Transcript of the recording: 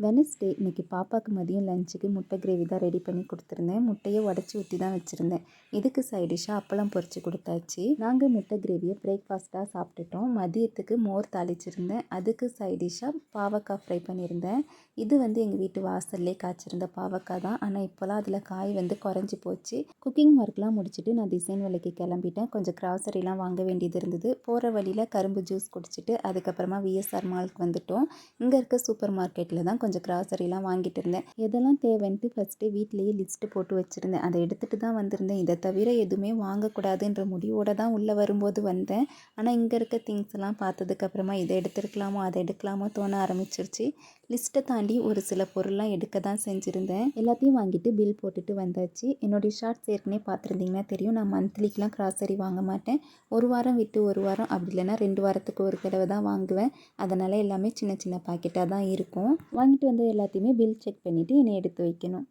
Wednesday இன்றைக்கி பாப்பாவுக்கு மதியம் லஞ்சுக்கு முட்டை கிரேவி தான் ரெடி பண்ணி கொடுத்துருந்தேன். முட்டையை உடச்சி ஊற்றி தான் வச்சுருந்தேன். இதுக்கு சைடிஷ்ஷாக அப்பளம் பொரித்து கொடுத்தாச்சு. நாங்கள் முட்டை கிரேவியை பிரேக்ஃபாஸ்ட்டாக சாப்பிட்டுட்டோம். மதியத்துக்கு மோர் தாளிச்சிருந்தேன். அதுக்கு சைடிஷ்ஷாக பாவக்காய் ஃப்ரை பண்ணியிருந்தேன். இது எங்கள் வீட்டு வாசல்லே காய்ச்சிருந்த பாவக்காய் தான். ஆனால் இப்போலாம் அதில் காய் குறைஞ்சி போச்சு. குக்கிங் ஒர்க்லாம் முடிச்சுட்டு நான் டிசைன் வேலைக்கு கிளம்பிட்டேன். கொஞ்சம் கிராசரிலாம் வாங்க வேண்டியது இருந்தது. போகிற வழியில் கரும்பு ஜூஸ் குடிச்சிட்டு அதுக்கப்புறமா விஎஸ்ஆர் மாலுக்கு வந்துட்டோம். இங்கே இருக்க சூப்பர் மார்க்கெட்டில் தான் கொஞ்சம் கிராசரிலாம் வாங்கிட்டு இருந்தேன். எதெல்லாம் தேவைன்ட்டு ஃபஸ்ட்டு வீட்லேயே லிஸ்ட்டு போட்டு வச்சுருந்தேன். அதை எடுத்துகிட்டு தான் வந்திருந்தேன். இதை தவிர எதுவுமே வாங்கக்கூடாதுன்ற முடிவோடு தான் உள்ளே வரும்போது வந்தேன். ஆனால் இங்கே இருக்க திங்ஸ் எல்லாம் பார்த்ததுக்கப்புறமா இதை எடுத்துருக்கலாமோ அதை எடுக்கலாமோ தோண ஆரம்பிச்சிருச்சு. லிஸ்ட்டை தாண்டி ஒரு சில பொருள்லாம் எடுக்க தான் செஞ்சுருந்தேன். எல்லாத்தையும் வாங்கிட்டு பில் போட்டுட்டு வந்தாச்சு. என்னுடைய ஷார்ட்ஸ் ஏற்கனவே பார்த்துருந்தீங்கன்னா தெரியும். நான் மந்த்லிக்கெலாம் கிராசரி வாங்க மாட்டேன். ஒரு வாரம் விட்டு ஒரு வாரம், அப்படி இல்லைன்னா 2 வாரத்துக்கு ஒரு தடவை தான் வாங்குவேன். அதனால் எல்லாமே சின்ன சின்ன பாக்கெட்டாக தான் இருக்கும். வாங்கிட்டு வந்த எல்லாத்தையுமே பில் செக் பண்ணிவிட்டு என்னை எடுத்து வைக்கணும்.